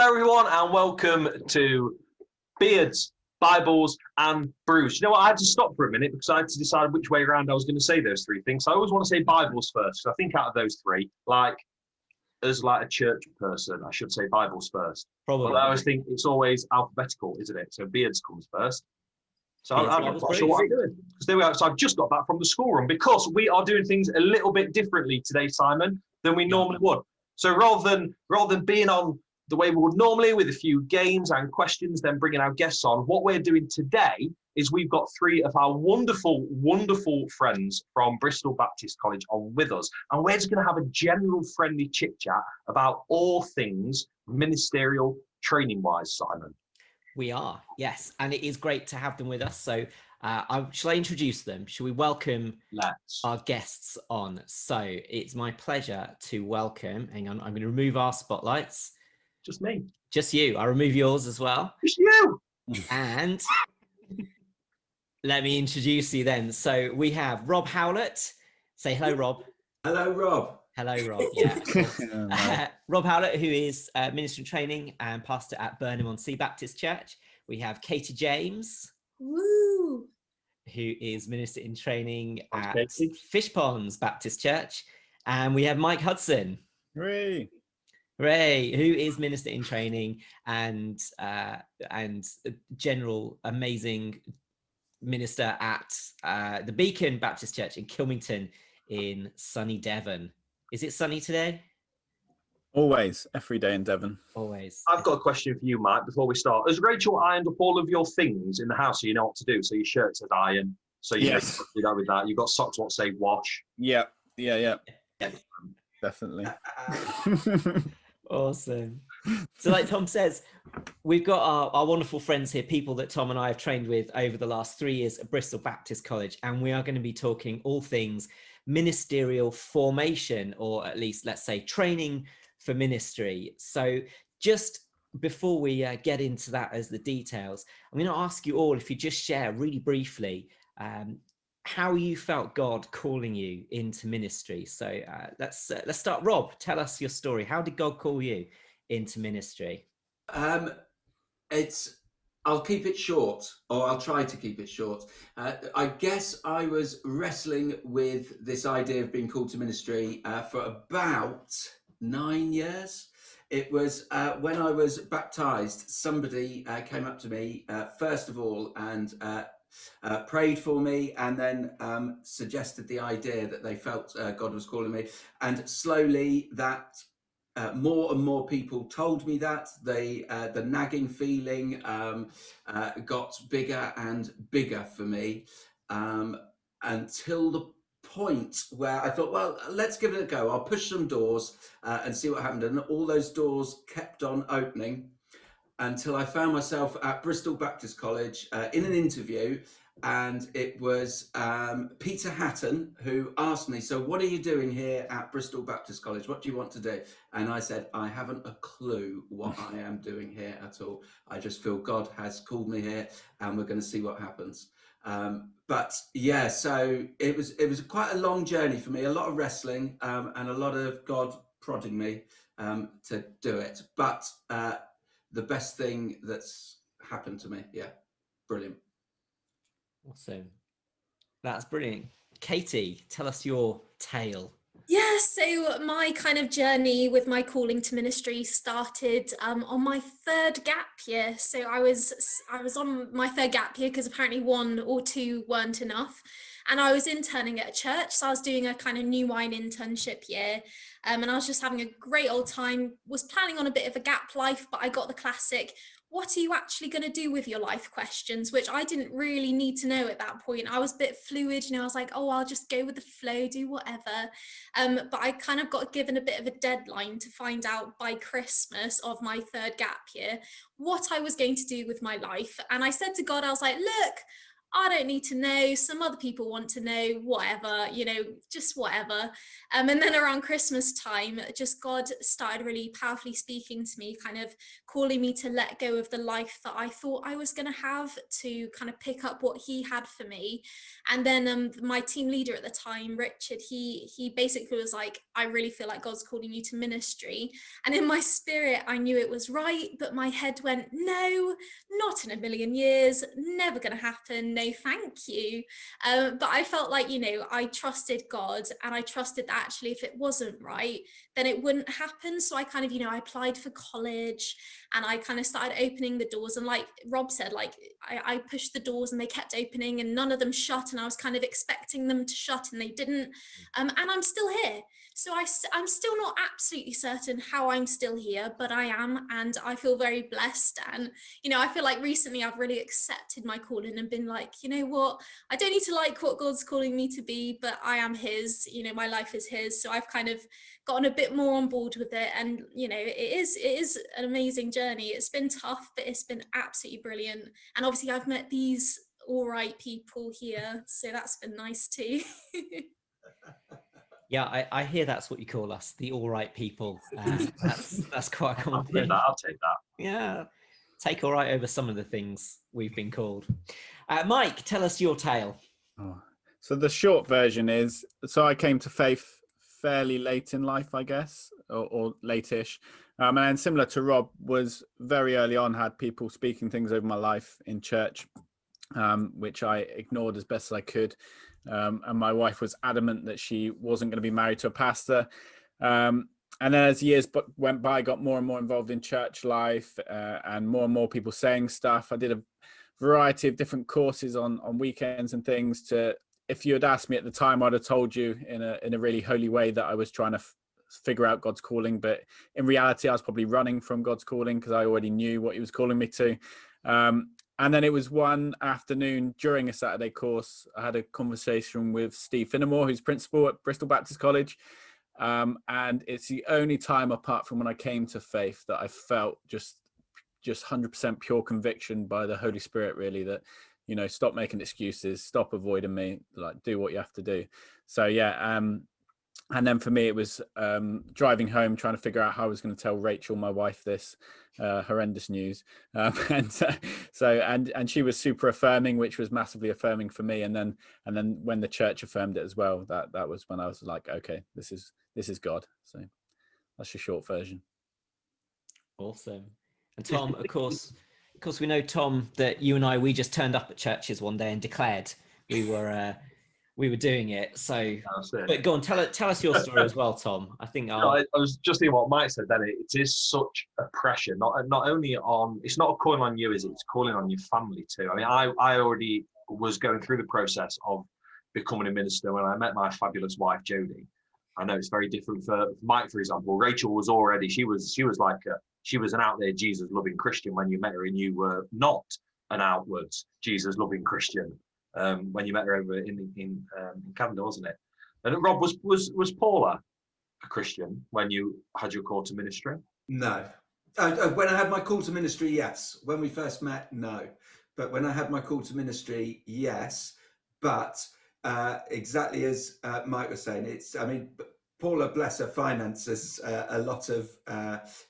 Hello, everyone, and welcome to Beards, Bibles, and Brews. You know what? I had to stop for a minute because I had to decide which way around I was going to say those three things. So I always want to say Bibles first. So I think out of those three, as a church person, I should say Bibles first. Probably. But I always think it's always alphabetical, isn't it? So Beards comes first. So I'm not Bibles, sure what I'm doing. Because there we are. So I've just got back from the schoolroom because we are doing things a little bit differently today, Simon, than we normally would. So rather than being on the way we would normally with a few games and questions, then bringing our guests on, what we're doing today is we've got three of our wonderful, wonderful friends from Bristol Baptist College on with us. And we're just going to have a general friendly chit chat about all things ministerial training wise, Simon. We are, yes. And it is great to have them with us. So shall I introduce them? Shall we welcome our guests on? So it's my pleasure to welcome, hang on, I'm going to remove our spotlights. Just me. Just you. I'll remove yours as well. Just you. And let me introduce you then. So we have Rob Howlett. Say hello, Rob. Hello, Rob. Hello, Rob. Yeah. Rob Howlett, who is Minister in Training and pastor at Burnham-on-Sea Baptist Church. We have Katie James. Woo! Who is Minister in Training at Katie. Fish Ponds Baptist Church. And we have Mike Hudson. Hooray! Ray, who is Minister in Training and a general amazing minister at the Beacon Baptist Church in Kilmington in sunny Devon. Is it sunny today? Always, every day in Devon. Always. I've got a question for you, Mike, before we start. Has Rachel ironed up all of your things in the house so you know what to do? So your shirt says iron, so you know what to do with that. You've got socks what say wash. Yeah. Definitely. Awesome. So like Tom says, we've got our wonderful friends here, people that Tom and I have trained with over the last 3 years at Bristol Baptist College, and we are going to be talking all things ministerial formation, or at least let's say training for ministry. So just before we get into that as the details, I'm going to ask you all if you just share really briefly how you felt God calling you into ministry. So let's start. Rob, tell us your story. How did God call you into ministry? I'll keep it short, or I'll try to keep it short. I guess I was wrestling with this idea of being called to ministry for about 9 years. It was when I was baptized, somebody came up to me, first of all, and prayed for me, and then suggested the idea that they felt God was calling me. And slowly that more and more people told me that. The nagging feeling got bigger and bigger for me until the point where I thought, well, let's give it a go. I'll push some doors and see what happened. And all those doors kept on opening until I found myself at Bristol Baptist College in an interview. And it was Peter Hatton who asked me, so what are you doing here at Bristol Baptist College? What do you want to do? And I said, I haven't a clue what I am doing here at all. I just feel God has called me here and we're going to see what happens. But yeah, so it was quite a long journey for me, a lot of wrestling and a lot of God prodding me to do it. But the best thing that's happened to me. Yeah, brilliant. Awesome. That's brilliant. Katie, tell us your tale. Yeah, so my kind of journey with my calling to ministry started on my third gap year. So I was on my third gap year because apparently 1 or 2 weren't enough. And I was interning at a church. So I was doing a kind of new wine internship year. And I was just having a great old time, was planning on a bit of a gap life, but I got the classic, what are you actually going to do with your life questions, which I didn't really need to know at that point. I was a bit fluid, I was like, oh, I'll just go with the flow, do whatever. But I kind of got given a bit of a deadline to find out by Christmas of my third gap year what I was going to do with my life. And I said to God, I was like, look, I don't need to know. Some other people want to know, whatever, just whatever. And then around Christmas time, just God started really powerfully speaking to me, kind of calling me to let go of the life that I thought I was going to have, to kind of pick up what he had for me. And then my team leader at the time, Richard, he basically was like, I really feel like God's calling you to ministry. And in my spirit, I knew it was right, but my head went, no, not in a million years, never going to happen. No, thank you. But I felt like, I trusted God, and I trusted that actually if it wasn't right, then it wouldn't happen. So I kind of, I applied for college, and I kind of started opening the doors. And like Rob said, like I pushed the doors and they kept opening and none of them shut. And I was kind of expecting them to shut and they didn't. And I'm still here. So I'm still not absolutely certain how I'm still here, but I am, and I feel very blessed. And, I feel like recently I've really accepted my calling and been like, you know what, I don't need to like what God's calling me to be, but I am his, my life is his. So I've kind of gotten a bit more on board with it. And, it is an amazing journey. It's been tough, but it's been absolutely brilliant. And obviously I've met these all right people here. So that's been nice too. Yeah, I hear that's what you call us, the all right people. That's quite a common thing. I'll take that. Yeah, take all right over some of the things we've been called. Mike, tell us your tale. Oh. So the short version is, so I came to faith fairly late in life, I guess, or late-ish. And similar to Rob, was very early on, had people speaking things over my life in church, which I ignored as best as I could. And my wife was adamant that she wasn't going to be married to a pastor. And then as years went by, I got more and more involved in church life, and more people saying stuff. I did a variety of different courses on weekends and things. If you had asked me at the time, I'd have told you in a really holy way that I was trying to figure out God's calling. But in reality, I was probably running from God's calling because I already knew what he was calling me to. And then it was one afternoon during a Saturday course, I had a conversation with Steve Finnemore, who's principal at Bristol Baptist College. And it's the only time apart from when I came to faith that I felt just 100% pure conviction by the Holy Spirit, really, that, stop making excuses, stop avoiding me, like do what you have to do. So, yeah. And then for me, it was driving home, trying to figure out how I was going to tell Rachel, my wife, this horrendous news. And she was super affirming, which was massively affirming for me. And then when the church affirmed it as well, that was when I was like, okay, this is God. So that's your short version. Awesome. And Tom, of course, we know, Tom, that you and we just turned up at churches one day and declared we were doing it. So, but go on, tell us your story as well, Tom. I think I was just thinking what Mike said. Then it is such a pressure. Not only on, it's not a calling on you, is it? It's calling on your family too. I mean, I already was going through the process of becoming a minister when I met my fabulous wife Jodie. I know it's very different for Mike, for example. Rachel was already, she was an out there Jesus loving Christian when you met her, and you were not an outwards Jesus loving Christian. When you met her over in Canada, wasn't it? And Rob, was Paula a Christian when you had your call to ministry? No. When I had my call to ministry, yes. When we first met, no. But when I had my call to ministry, yes. But exactly as Mike was saying, Paula, bless her, finances a lot of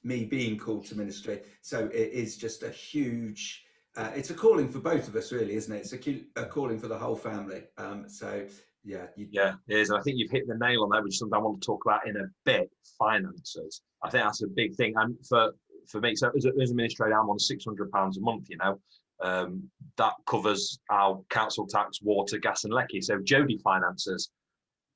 me being called to ministry. So it is just a huge... it's a calling for both of us, really, isn't it? It's a calling for the whole family. Yeah, it is. I think you've hit the nail on that, which is something I want to talk about in a bit. Finances. I think that's a big thing. And for me, so as a administrator, I'm on £600 a month. That covers our council tax, water, gas, and lecky. So Jodie finances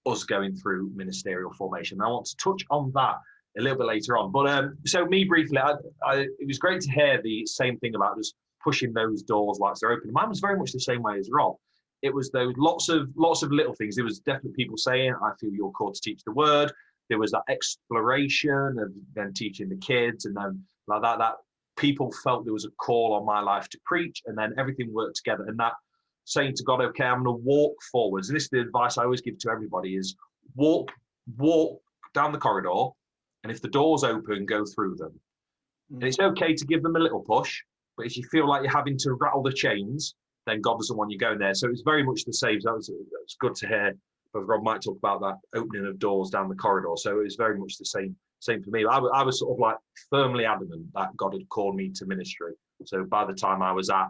us going through ministerial formation. I want to touch on that a little bit later on. But so me briefly, it was great to hear the same thing about just pushing those doors whilst they're open. Mine was very much the same way as Rob. It was those lots of little things. There was definitely people saying, I feel you're called to teach the word. There was that exploration of then teaching the kids, and then like that people felt there was a call on my life to preach, and then everything worked together. And that saying to God, okay, I'm going to walk forwards. And this is the advice I always give to everybody is walk down the corridor, and if the doors open, go through them. And it's okay to give them a little push, but if you feel like you're having to rattle the chains, then God doesn't want you going there. So it's very much the same. So that was good to hear. But Rob might talk about that opening of doors down the corridor. So it was very much the same for me. I was sort of like firmly adamant that God had called me to ministry. So by the time I was at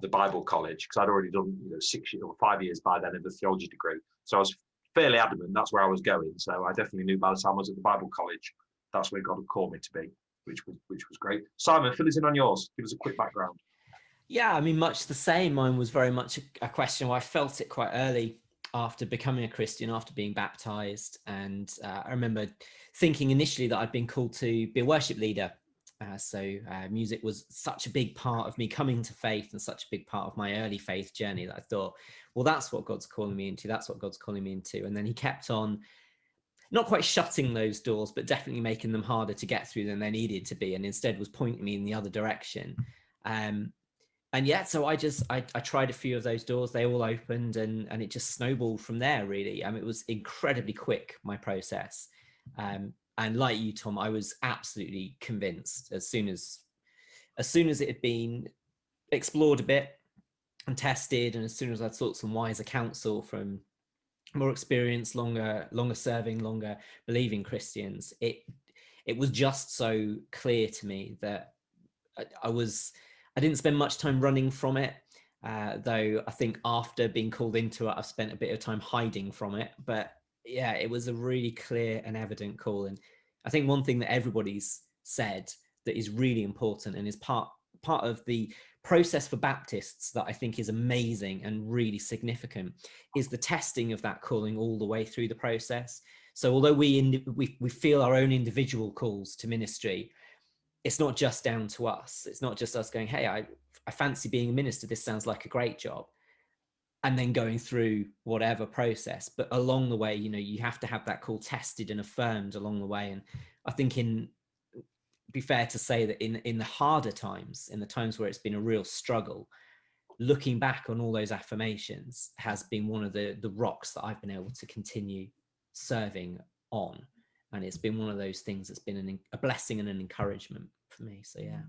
the Bible college, because I'd already done 6 years or 5 years by then of a theology degree. So I was fairly adamant that's where I was going. So I definitely knew by the time I was at the Bible college, that's where God had called me to be, which was great. Simon, fill us in on yours. Give us a quick background. Yeah, I mean, much the same. Mine was very much a question where I felt it quite early after becoming a Christian, after being baptized. And I remember thinking initially that I'd been called to be a worship leader. So music was such a big part of me coming to faith and such a big part of my early faith journey that I thought, well, that's what God's calling me into. That's what God's calling me into. And then he kept on not quite shutting those doors, but definitely making them harder to get through than they needed to be. And instead was pointing me in the other direction. And yeah, so I tried a few of those doors. They all opened, and it just snowballed from there, really. It was incredibly quick, my process. And like you, Tom, I was absolutely convinced as soon as it had been explored a bit and tested, and as soon as I'd sought some wiser counsel from more experienced, longer serving, longer believing Christians, it was just so clear to me that I didn't spend much time running from it, though I think after being called into it, I've spent a bit of time hiding from it. But yeah, it was a really clear and evident call. And I think one thing that everybody's said that is really important and is part of the process for Baptists that I think is amazing and really significant is the testing of that calling all the way through the process. So although we feel our own individual calls to ministry, it's not just down to us. It's not just us going, hey, I fancy being a minister. This sounds like a great job. And then going through whatever process. But along the way, you have to have that call tested and affirmed along the way. And I think be fair to say that in the harder times, in the times where it's been a real struggle, looking back on all those affirmations has been one of the rocks that I've been able to continue serving on. And it's been one of those things that's been a blessing and an encouragement for me. So, yeah.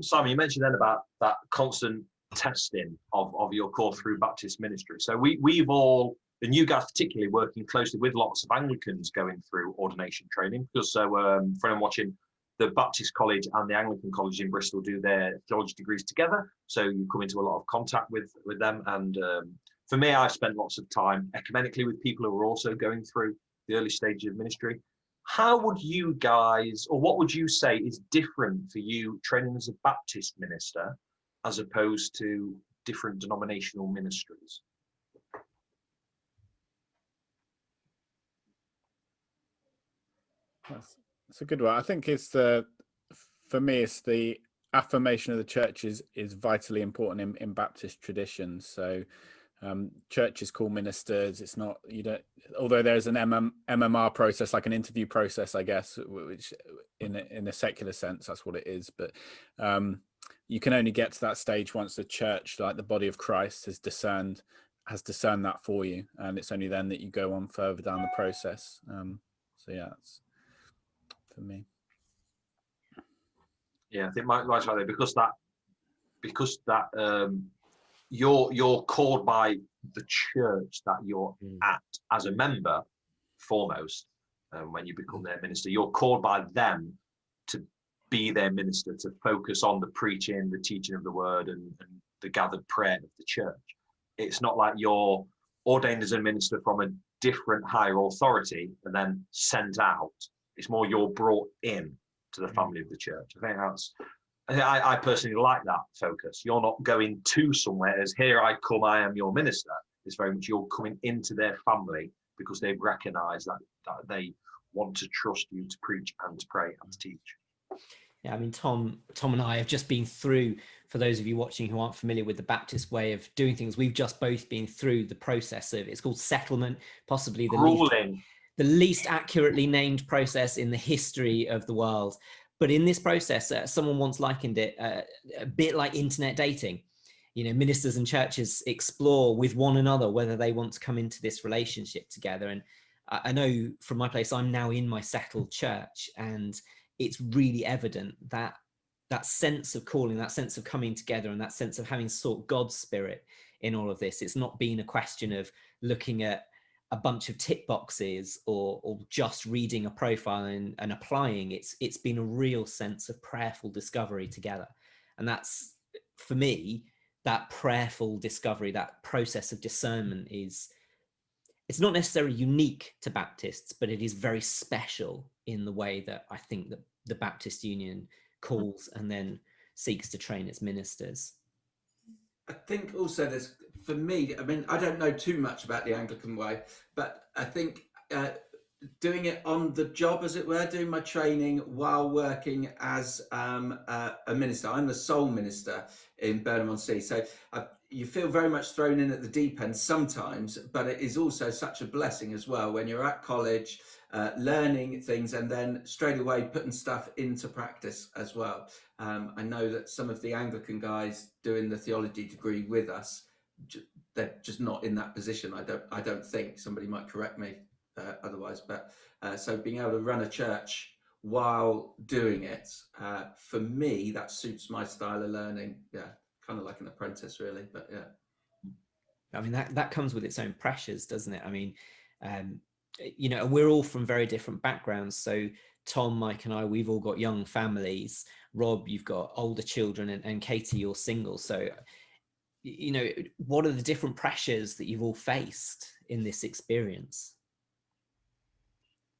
Simon, you mentioned then about that constant testing of your call through Baptist ministry. So we've all, and you guys particularly, working closely with lots of Anglicans going through ordination training, because for anyone watching, the Baptist College and the Anglican College in Bristol do their theology degrees together. So you come into a lot of contact with them. And for me, I've spent lots of time ecumenically with people who are also going through the early stages of ministry. How would you guys, or what would you say is different for you training as a Baptist minister as opposed to different denominational ministries? That's a good one. I think for me, it's the affirmation of the church is vitally important in Baptist traditions. So churches call ministers. It's not, although there's an MMR process, like an interview process, I guess, which in a secular sense, that's what it is. But you can only get to that stage once the church, like the body of Christ, has discerned that for you. And it's only then that you go on further down the process. So yeah, that's for me. Yeah, I think Mike's right there, because that you're called by the church that you're at as a member foremost. When you become their minister, you're called by them to be their minister, to focus on the preaching, the teaching of the word, and the gathered prayer of the church. It's not like you're ordained as a minister from a different higher authority and then sent out. It's more you're brought in to the family of the church. I personally like that focus. You're not going to somewhere as, here I come, I am your minister. It's very much you're coming into their family because they've recognized that they want to trust you to preach and to pray and to teach. Yeah, I mean, Tom and I have just been through, for those of you watching who aren't familiar with the Baptist way of doing things, we've just both been through the process of, it's called settlement, possibly the least accurately named process in the history of the world. But in this process, someone once likened it a bit like internet dating. Ministers and churches explore with one another whether they want to come into this relationship together. And I know from my place, I'm now in my settled church, and it's really evident that that sense of calling, that sense of coming together, and that sense of having sought God's spirit in all of this. It's not been a question of looking at a bunch of tick boxes or just reading a profile and applying. It's been a real sense of prayerful discovery together. And that's, for me, that prayerful discovery, that process of discernment it's not necessarily unique to Baptists, but it is very special in the way that I think that the Baptist Union calls and then seeks to train its ministers. I think also there's, for me, I mean, I don't know too much about the Anglican way, but I think doing it on the job, as it were, doing my training while working as a minister. I'm the sole minister in Burnham-on-Sea, so you feel very much thrown in at the deep end sometimes, but it is also such a blessing as well when you're at college, learning things and then straight away putting stuff into practice as well. I know that some of the Anglican guys doing the theology degree with us, they're just not in that position. I don't think. Somebody might correct me otherwise, but so being able to run a church while doing it, for me, that suits my style of learning. Yeah, kind of like an apprentice, really. But yeah, I mean, that comes with its own pressures, doesn't it? I mean, you know, we're all from very different backgrounds. So Tom, Mike and I, we've all got young families. Rob, you've got older children, and Katie, you're single. So, you know, what are the different pressures that you've all faced in this experience?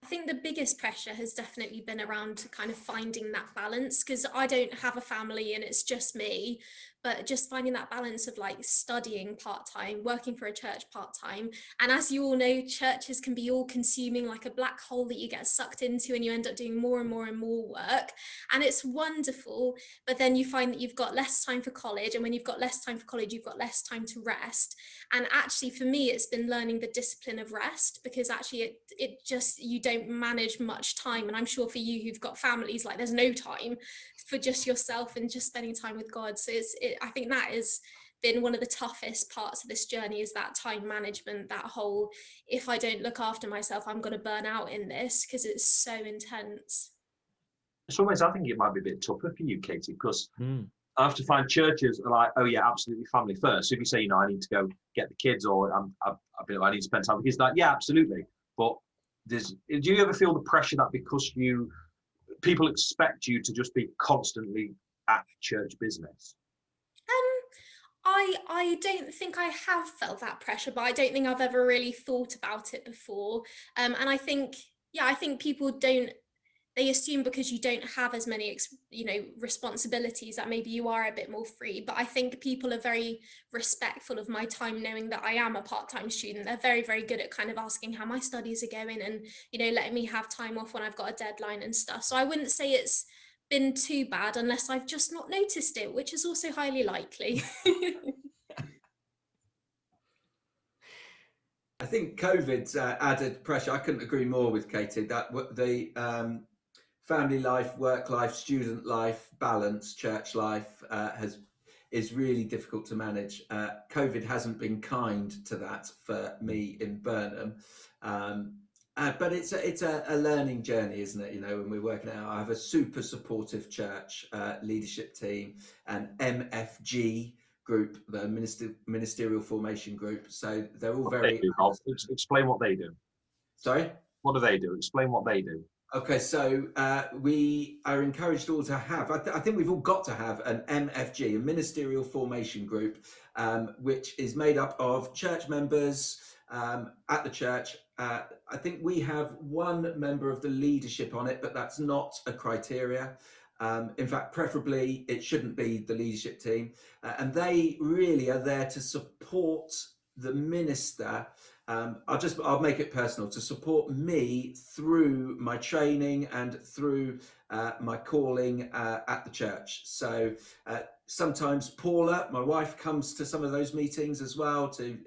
I think the biggest pressure has definitely been around kind of finding that balance, because I don't have a family and it's just me, but just finding that balance of like studying part-time, working for a church part-time. And as you all know, churches can be all consuming, like a black hole that you get sucked into and you end up doing more and more and more work. And it's wonderful, but then you find that you've got less time for college. And when you've got less time for college, you've got less time to rest. And actually for me, it's been learning the discipline of rest, because actually it just, you don't manage much time. And I'm sure for you who've got families, like there's no time for just yourself and just spending time with God. So I think that has been one of the toughest parts of this journey, is that time management, that whole, if I don't look after myself, I'm going to burn out in this, because it's so intense. In some ways, I think it might be a bit tougher for you, Katie, because I have to find churches that are like, oh yeah, absolutely family first. So if you say, you know, I need to go get the kids, or I need to spend time with kids, like, yeah, absolutely. But do you ever feel the pressure that because people expect you to just be constantly at church business? I don't think I have felt that pressure, but I don't think I've ever really thought about it before. And I think people don't, they assume because you don't have as many, responsibilities, that maybe you are a bit more free. But I think people are very respectful of my time, knowing that I am a part-time student. They're very, very good at kind of asking how my studies are going and, letting me have time off when I've got a deadline and stuff. So I wouldn't say it's been too bad, unless I've just not noticed it, which is also highly likely. I think COVID's added pressure. I couldn't agree more with Katie, that the family life, work life, student life balance, church life is really difficult to manage. COVID hasn't been kind to that for me in Burnham. But it's a learning journey, isn't it? When we're working out, I have a super supportive church leadership team, and MFG group, the Ministerial Formation group. So they're all very... Explain what they do. Sorry? What do they do? Explain what they do. Okay, so we are encouraged all to have, I think we've all got to have an MFG, a Ministerial Formation Group, which is made up of church members at the church. I think we have one member of the leadership on it, but that's not a criteria. In fact, preferably it shouldn't be the leadership team. And they really are there to support the minister. I'll make it personal, to support me through my training and through my calling at the church. So sometimes Paula, my wife, comes to some of those meetings as well to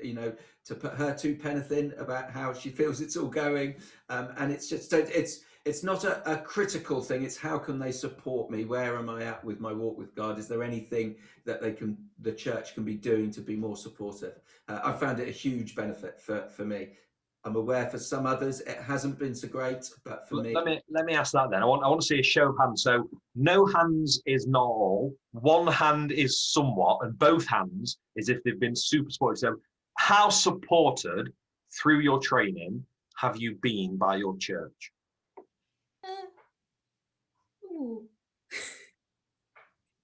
put her two penneth in about how she feels it's all going. And it's not a critical thing. It's how can they support me? Where am I at with my walk with God? Is there anything that the church can be doing to be more supportive? I found it a huge benefit for me. I'm aware for some others it hasn't been so great, but for me, let me ask that then. I want to see a show of hands. So no hands is not all. One hand is somewhat, and both hands is if they've been super supported. So how supported through your training have you been by your church? Ooh.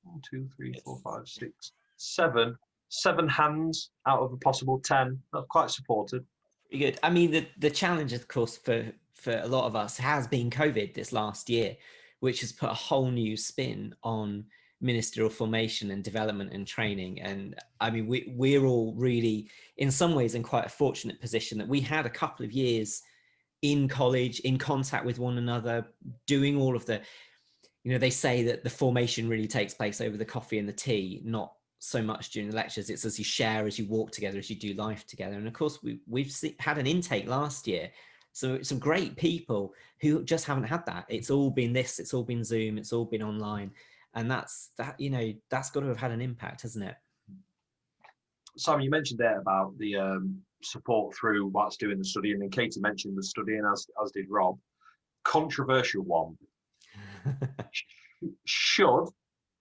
1, 2, 3, 4, 5, 6, 7. 7 hands out of a possible 10. That's quite supported. Pretty good. I mean, the challenge, of course, for a lot of us has been COVID this last year, which has put a whole new spin on ministerial formation and development and training. And I mean, we're all really, in some ways, in quite a fortunate position that we had a couple of years in college, in contact with one another, doing all of the, you know, they say that the formation really takes place over the coffee and the tea, not so much during the lectures. It's as you share, as you walk together, as you do life together. And of course, we've had an intake last year. So some great people who just haven't had that. It's all been this, it's all been Zoom, it's all been online. And that's got to have had an impact, hasn't it? Simon, you mentioned there about the support through whilst doing the studying, and Katie mentioned the studying, as did Rob. Controversial one. Should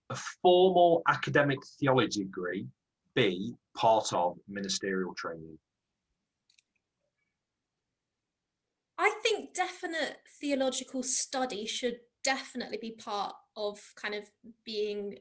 a formal academic theology degree be part of ministerial training? I think definite theological study should definitely be part of kind of being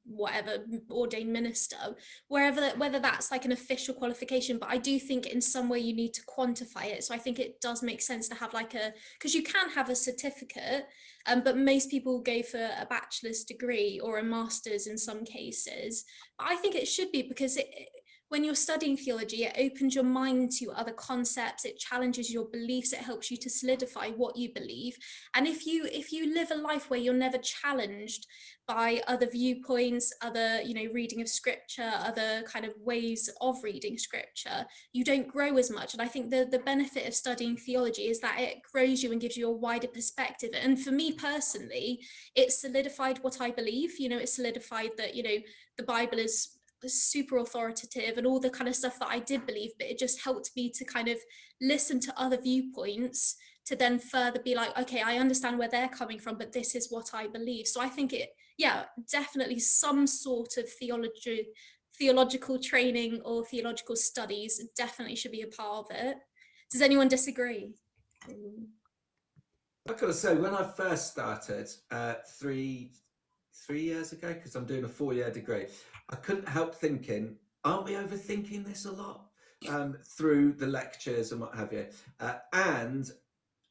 whatever ordained minister, whether that's like an official qualification. But I do think in some way you need to quantify it. So I think it does make sense to have like because you can have a certificate, but most people go for a bachelor's degree or a master's in some cases. But I think it should be, because when you're studying theology, it opens your mind to other concepts, it challenges your beliefs, it helps you to solidify what you believe. And if you live a life where you're never challenged by other viewpoints, other, reading of scripture, other kind of ways of reading scripture, you don't grow as much. And I think the benefit of studying theology is that it grows you and gives you a wider perspective. And for me personally, it solidified what I believe. It solidified that, the Bible is super authoritative and all the kind of stuff that I did believe, but it just helped me to kind of listen to other viewpoints to then further be like, okay, I understand where they're coming from, but this is what I believe. So I think definitely some sort of theological training or theological studies definitely should be a part of it. Does anyone disagree? I've got to say, when I first started 3 years ago, because I'm doing a 4-year degree, I couldn't help thinking, aren't we overthinking this a lot through the lectures and what have you? And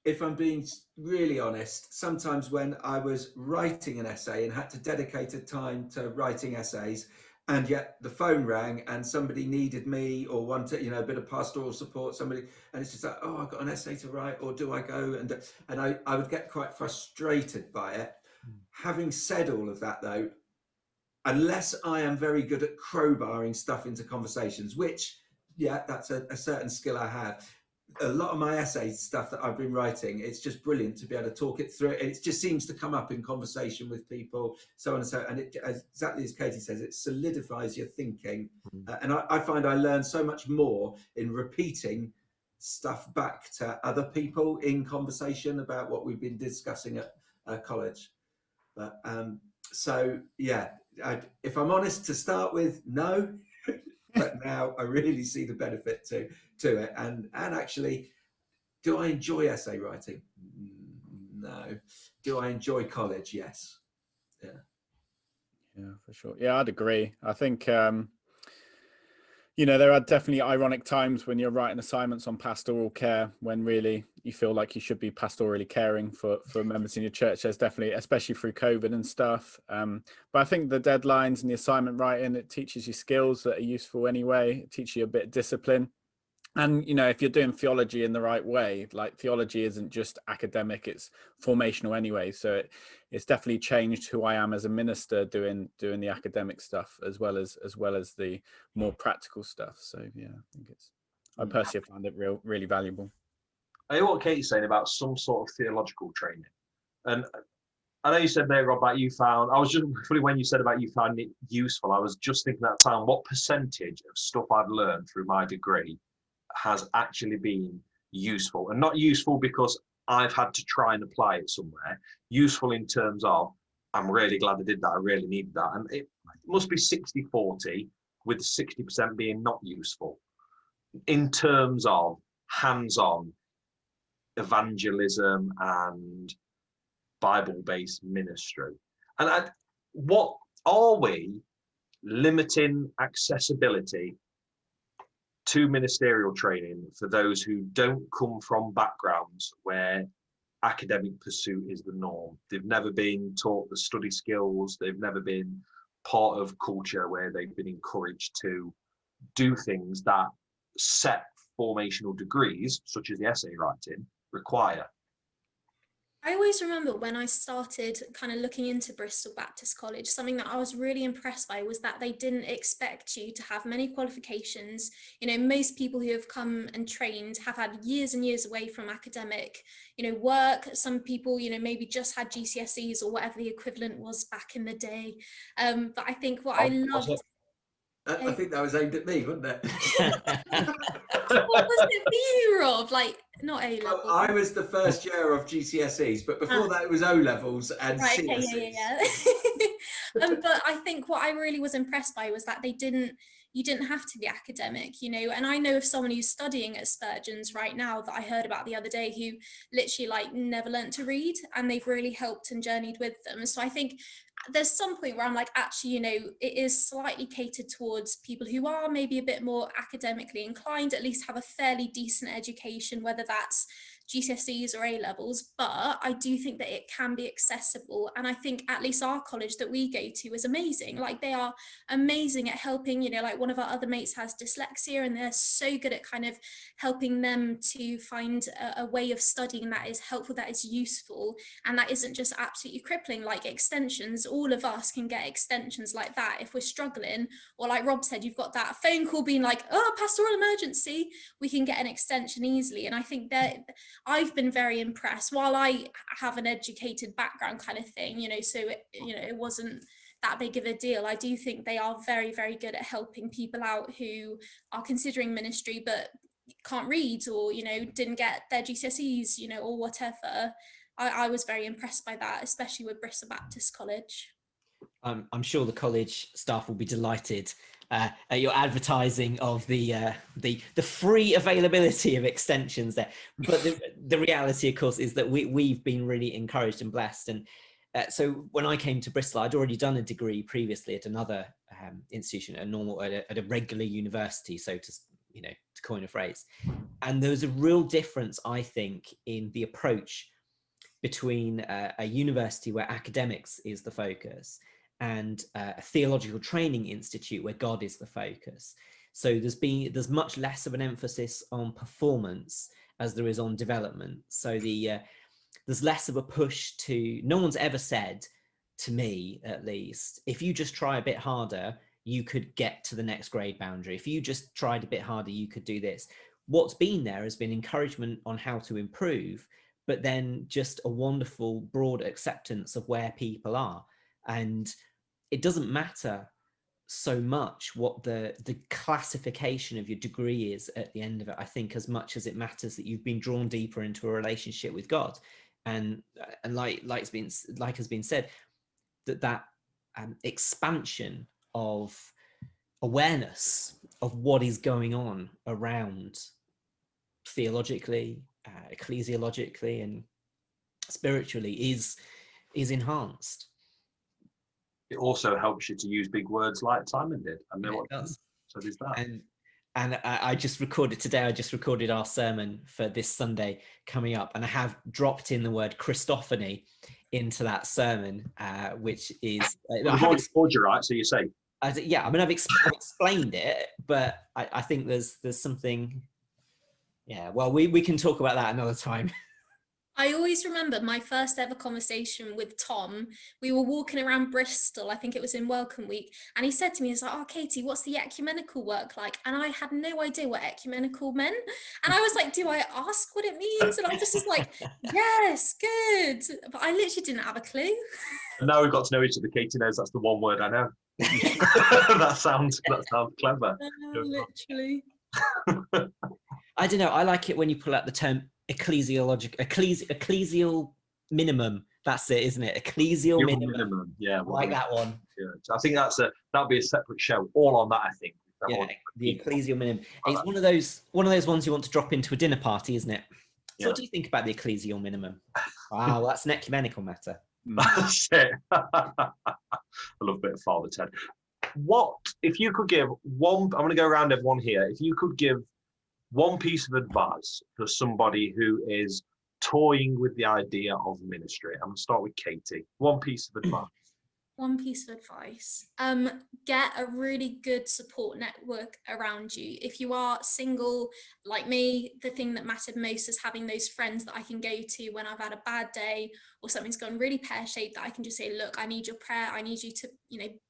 if I'm being really honest, sometimes when I was writing an essay and had to dedicate a time to writing essays, and yet the phone rang and somebody needed me or wanted, a bit of pastoral support, somebody, and it's just like, oh, I've got an essay to write, or do I go? And I would get quite frustrated by it. Having said all of that, though, unless I am very good at crowbarring stuff into conversations, which, that's a certain skill I have. A lot of my essay stuff that I've been writing, it's just brilliant to be able to talk it through. It just seems to come up in conversation with people, so on and so on. And it, exactly as Katie says, it solidifies your thinking. And I find I learn so much more in repeating stuff back to other people in conversation about what we've been discussing at college. But if I'm honest, to start with, no. But now I really see the benefit to it. And actually, do I enjoy essay writing? No. Do I enjoy college? Yes. Yeah, for sure. Yeah, I'd agree. I think there are definitely ironic times when you're writing assignments on pastoral care when really you feel like you should be pastorally caring for members in your church. There's definitely, especially through COVID and stuff. But I think the deadlines and the assignment writing, it teaches you skills that are useful anyway. It teaches you a bit of discipline. And, if you're doing theology in the right way, like theology isn't just academic, it's formational anyway. So it's definitely changed who I am as a minister doing the academic stuff as well as the more practical stuff. So, yeah, I personally find it really valuable. I hear what Katie's saying about some sort of theological training. And I know you said there, Rob, about when you said about you finding it useful, I was just thinking at the time, what percentage of stuff I've learned through my degree has actually been useful, and not useful because I've had to try and apply it somewhere. Useful in terms of, I'm really glad I did that, I really needed that. And it must be 60-40, with 60% being not useful in terms of hands-on evangelism and Bible-based ministry. And what are we limiting accessibility to ministerial training for those who don't come from backgrounds where academic pursuit is the norm? They've never been taught the study skills, they've never been part of culture where they've been encouraged to do things that set formational degrees, such as the essay writing, require. I always remember when I started kind of looking into Bristol Baptist College, something that I was really impressed by was that they didn't expect you to have many qualifications. You know, most people who have come and trained have had years and years away from academic, you know, work. Some people, you know, maybe just had GCSEs or whatever the equivalent was back in the day. But I think what I loved... I think that was aimed at me, wasn't it? What was it for you, Rob? Like, not A level. Well, I was the first year of GCSEs, but before that it was O levels and right, CSEs. okay, but I think what I really was impressed by was that you didn't have to be academic, you know. And I know of someone who's studying at Spurgeon's right now that I heard about the other day, who literally like never learnt to read, and they've really helped and journeyed with them. So I think there's some point where I'm like, actually, you know, it is slightly catered towards people who are maybe a bit more academically inclined, at least have a fairly decent education, whether that's GCSEs or A levels. But I do think that it can be accessible, and I think at least our college that we go to is amazing. Like, they are amazing at helping, you know, like one of our other mates has dyslexia, and they're so good at kind of helping them to find a way of studying that is helpful, that is useful, and that isn't just absolutely crippling. Like extensions, all of us can get extensions like that if we're struggling, or like Rob said, you've got that phone call being like, oh, pastoral emergency, we can get an extension easily. And I think that I've been very impressed, while I have an educated background kind of thing, you know, so it wasn't that big of a deal. I do think they are very, very good at helping people out who are considering ministry but can't read, or, you know, didn't get their GCSEs, you know, or whatever. I was very impressed by that, especially with Bristol Baptist College. I'm sure the college staff will be delighted at your advertising of the free availability of extensions there. But the reality, of course, is that we've been really encouraged and blessed. And so when I came to Bristol, I'd already done a degree previously at another institution, at a regular university, so to coin a phrase. And there was a real difference, I think, in the approach between a university where academics is the focus and a theological training institute where God is the focus. So there's much less of an emphasis on performance as there is on development. So there's less of a push to, no one's ever said to me, at least, if you just try a bit harder, you could get to the next grade boundary. If you just tried a bit harder, you could do this. What's been there has been encouragement on how to improve, but then just a wonderful broad acceptance of where people are. And it doesn't matter so much what the classification of your degree is at the end of it, I think, as much as it matters that you've been drawn deeper into a relationship with God. And like has been said, that expansion of awareness of what is going on around theologically, ecclesiologically, and spiritually is enhanced. It also helps you to use big words like Simon did. I know what it does. So there's that. And I just recorded our sermon for this Sunday coming up, and I have dropped in the word Christophany into that sermon, which is... I've already told you, right? So you say... yeah, I mean, I've explained it, but I think there's something... Yeah, well, we can talk about that another time. I always remember my first ever conversation with Tom. We were walking around Bristol, I think it was in Welcome Week, and he said to me, he's like, oh, Katie, what's the ecumenical work like? And I had no idea what ecumenical meant. And I was like, do I ask what it means? And I just was like, yes, good. But I literally didn't have a clue. And now we've got to know each other. Katie knows that's the one word I know. that sounds clever. Literally. I don't know. I like it when you pull out the term ecclesial minimum. That's it, isn't it? Ecclesial minimum. Yeah, I like that one. Yeah. So I think that'll be a separate show all on that. I think. Yeah, the ecclesial minimum. It's one of those ones you want to drop into a dinner party, isn't it? So what do you think about the ecclesial minimum? Wow, that's an ecumenical matter. That's it. I love a bit of Father Ted. What if you could give one? I'm going to go around everyone here. If you could give one piece of advice for somebody who is toying with the idea of ministry, I'm going to start with Katie. One piece of advice. One piece of advice, get a really good support network around you. If you are single like me, the thing that mattered most is having those friends that I can go to when I've had a bad day or something's gone really pear-shaped, that I can just say, look, I need your prayer, I need you to,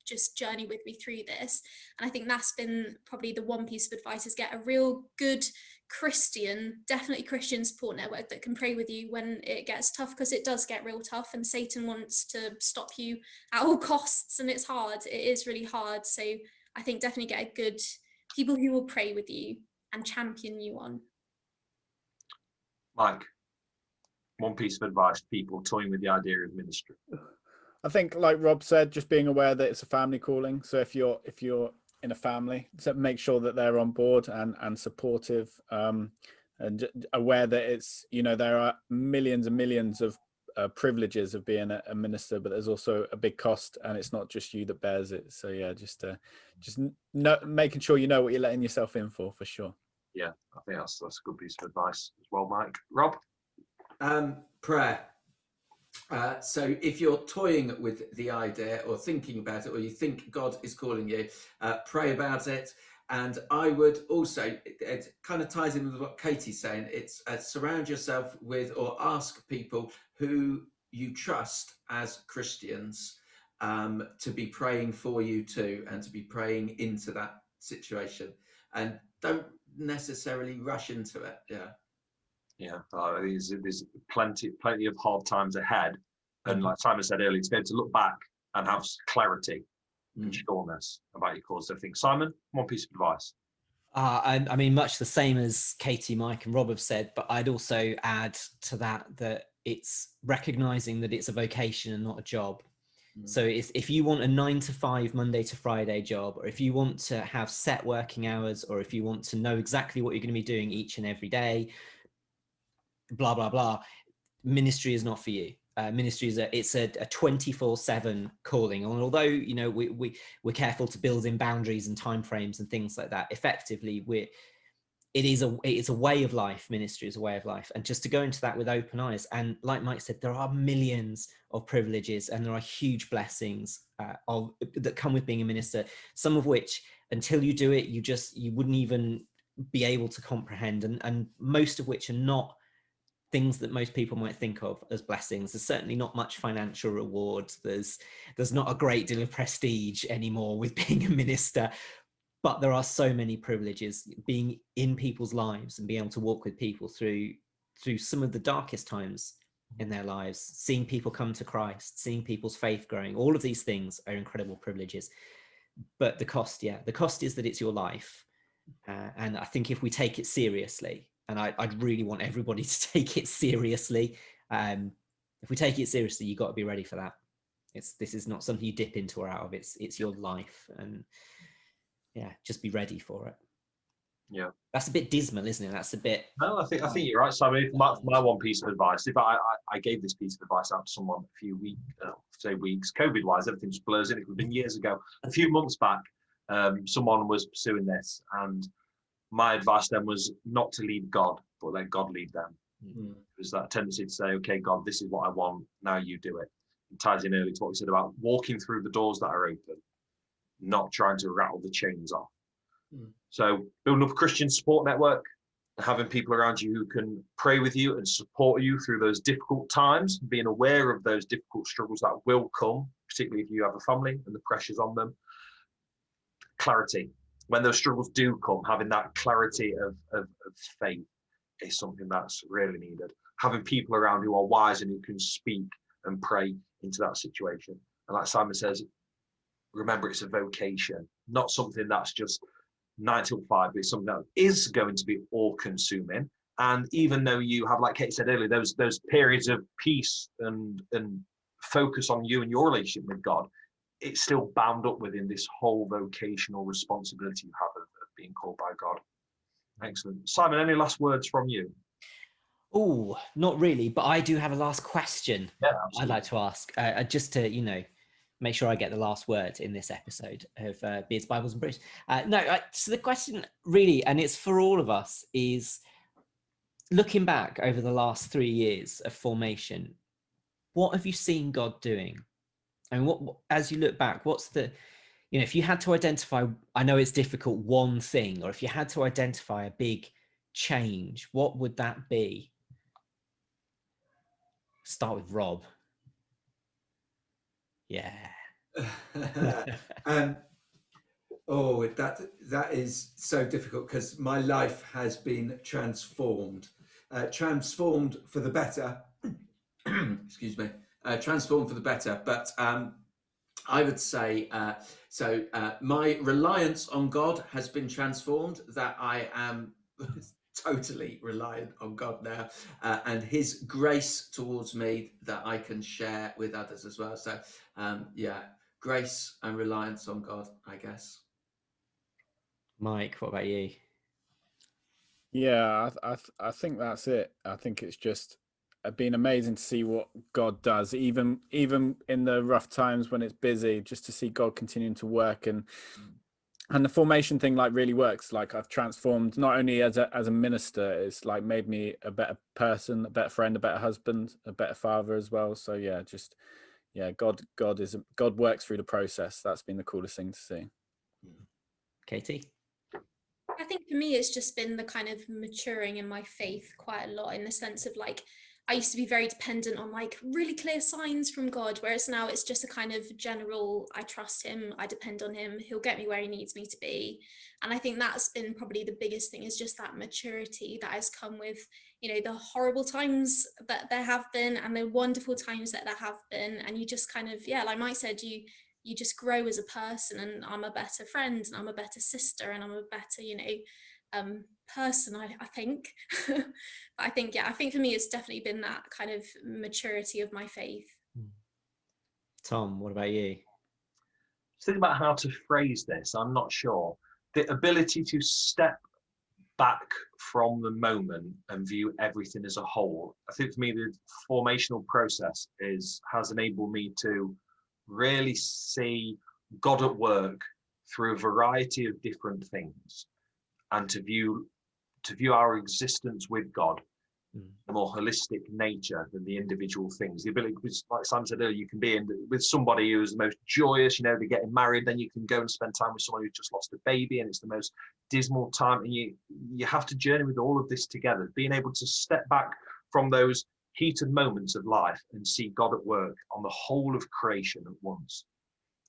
just journey with me through this. And I think that's been probably the one piece of advice, is get a real good definitely Christian support network that can pray with you when it gets tough, because it does get real tough and Satan wants to stop you at all costs, and it's hard. It is really hard. So I think definitely get a good people who will pray with you and champion you on. Mike, one piece of advice, people toying with the idea of ministry. I think, like Rob said, just being aware that it's a family calling. So if you're in a family, so make sure that they're on board and supportive, and aware that it's, there are millions and millions of privileges of being a minister, but there's also a big cost, and it's not just you that bears it. So yeah, just making sure you know what you're letting yourself in for sure. Yeah, I think that's a good piece of advice as well, Mike. Rob? Prayer. So if you're toying with the idea or thinking about it, or you think God is calling you, pray about it. And I would also, it kind of ties in with what Katie's saying, it's surround yourself with, or ask people who you trust as Christians to be praying for you too, and to be praying into that situation. And don't necessarily rush into it. Yeah, there's plenty of hard times ahead, and like Simon said earlier, to be able to look back and have clarity and sureness about your cause. So I think, Simon, one piece of advice. I mean, much the same as Katie, Mike, and Rob have said, but I'd also add to that it's recognizing that it's a vocation and not a job. So if you want a 9-to-5 Monday to Friday job, or if you want to have set working hours, or if you want to know exactly what you're going to be doing each and every day, blah blah blah, ministry is not for you. Ministry is a 24/7 calling, and although we're careful to build in boundaries and timeframes and things like that, effectively it's a way of life. Ministry is a way of life, and just to go into that with open eyes. And like Mike said, there are millions of privileges and there are huge blessings that come with being a minister, some of which until you do it you wouldn't even be able to comprehend, and most of which are not things that most people might think of as blessings. There's certainly not much financial reward. There's not a great deal of prestige anymore with being a minister, but there are so many privileges, being in people's lives and being able to walk with people through some of the darkest times in their lives, seeing people come to Christ, seeing people's faith growing. All of these things are incredible privileges. But the cost is that it's your life. And I think if we take it seriously, and I'd really want everybody to take it seriously. If we take it seriously, you've got to be ready for that. This is not something you dip into or out of. It's your life, and yeah, just be ready for it. Yeah, that's a bit dismal, isn't it? That's a bit. No, I think you're right, Simon. My one piece of advice. If I gave this piece of advice out to someone a few weeks, COVID-wise, everything just blurs in. It could have been years ago. A few months back, someone was pursuing this, and my advice then was not to lead God, but let God lead them. There's that tendency to say, okay, God, this is what I want, now you do it. It ties in early to what we said about walking through the doors that are open, not trying to rattle the chains off. So building up a Christian support network, having people around you who can pray with you and support you through those difficult times, being aware of those difficult struggles that will come, particularly if you have a family and the pressures on them. Clarity. When those struggles do come, having that clarity of faith is something that's really needed. Having people around who are wise and who can speak and pray into that situation. And like Simon says, remember, it's a vocation, not something that's just 9 till 5, but it's something that is going to be all consuming. And even though you have, like Kate said earlier, those periods of peace and focus on you and your relationship with God, it's still bound up within this whole vocational responsibility you have of being called by God. Excellent. Simon, any last words from you? Oh, not really, but I do have a last question. Yeah, I'd like to ask, just to, you know, make sure I get the last word in this episode of Beards, Bibles and Brews. So the question really, and it's for all of us, is looking back over the last 3 years of formation, what have you seen God doing? And what, as you look back, what's the, you know, if you had to identify, I know it's difficult, one thing, or if you had to identify a big change, what would that be? Start with Rob. Yeah. Oh, that is so difficult, because my life has been transformed for the better. Excuse me. Transformed for the better. But I would say, my reliance on God has been transformed, that I am totally reliant on God now, and his grace towards me that I can share with others as well. So grace and reliance on God, I guess. Mike, what about you? Yeah, I think that's it. I think it's just been amazing to see what God does, even in the rough times when it's busy, just to see God continuing to work, and the formation thing like really works. Like, I've transformed not only as a minister, it's like made me a better person, a better friend, a better husband, a better father as well. So God works through the process. That's been the coolest thing to see. Katie? I think for me, it's just been the kind of maturing in my faith quite a lot, in the sense of like, I used to be very dependent on like really clear signs from God, whereas now it's just a kind of general, I trust him, I depend on him, he'll get me where he needs me to be. And I think that's been probably the biggest thing, is just that maturity that has come with, you know, the horrible times that there have been and the wonderful times that there have been. And you just kind of, yeah, like Mike said, you just grow as a person, and I'm a better friend, and I'm a better sister, and I'm a better, you know, person, I think. But I think for me, it's definitely been that kind of maturity of my faith. Tom, what about you? Think about how to phrase this. I'm not sure. The ability to step back from the moment and view everything as a whole. I think for me, the formational process has enabled me to really see God at work through a variety of different things, and to view our existence with God a more holistic nature than the individual things. The ability, like Sam said earlier, you can be with somebody who's the most joyous, you know, they're getting married, then you can go and spend time with someone who's just lost a baby and it's the most dismal time, and you have to journey with all of this together. Being able to step back from those heated moments of life and see God at work on the whole of creation at once.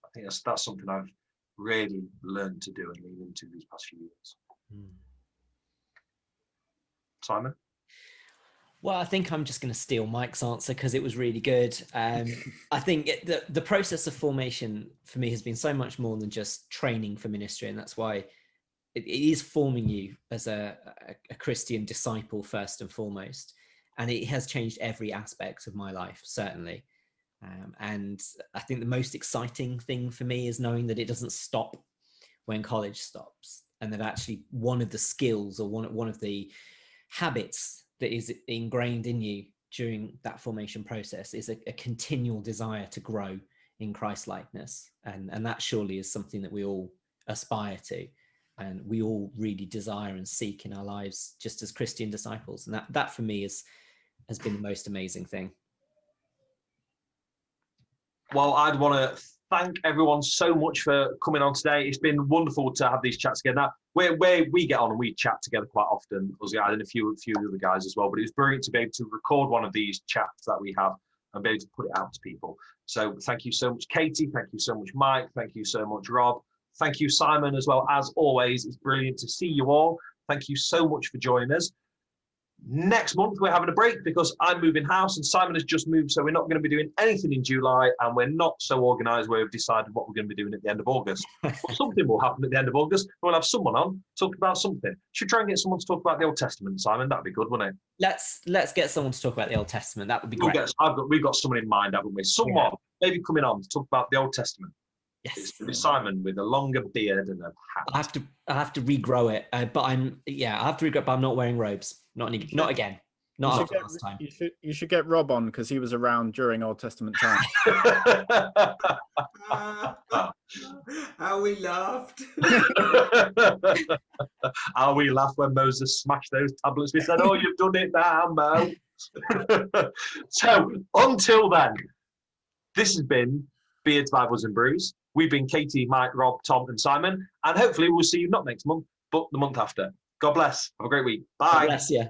I think that's something I've really learned to do and lean into these past few years. Simon? Well, I think I'm just going to steal Mike's answer because it was really good. I think the process of formation for me has been so much more than just training for ministry, and that's why it is forming you as a Christian disciple first and foremost. And it has changed every aspect of my life, certainly. And I think the most exciting thing for me is knowing that it doesn't stop when college stops, and that actually one of the skills or one of the habits that is ingrained in you during that formation process is a continual desire to grow in Christ-likeness. And that surely is something that we all aspire to, and we all really desire and seek in our lives just as Christian disciples. And that for me has been the most amazing thing. Well, I'd want to thank everyone so much for coming on today. It's been wonderful to have these chats together. Now, where we get on and we chat together quite often, us guys and a few other guys as well, but it was brilliant to be able to record one of these chats that we have and be able to put it out to people. So thank you so much, Katie. Thank you so much, Mike. Thank you so much, Rob. Thank you, Simon, as well. As always, it's brilliant to see you all. Thank you so much for joining us. Next month, we're having a break because I'm moving house and Simon has just moved. So we're not going to be doing anything in July, and we're not so organised where we've decided what we're going to be doing at the end of August. But something will happen at the end of August. We'll have someone on talking about something. Should we try and get someone to talk about the Old Testament, Simon? That'd be good, wouldn't it? Let's get someone to talk about the Old Testament. That would be great. We've got someone in mind, haven't we? Someone maybe coming on to talk about the Old Testament. Yes. It's going to be Simon with a longer beard and a hat. I have to regrow it, but I have to regrow it, but I'm not wearing robes. Not again. Not after last time. You should get Rob on because he was around during Old Testament time. How we laughed. How we laughed when Moses smashed those tablets. We said, "Oh, you've done it now, Mo." So until then, this has been Beards, Bibles and Brews. We've been Katie, Mike, Rob, Tom and Simon. And hopefully we'll see you not next month, but the month after. God bless. Have a great week. Bye. God bless you.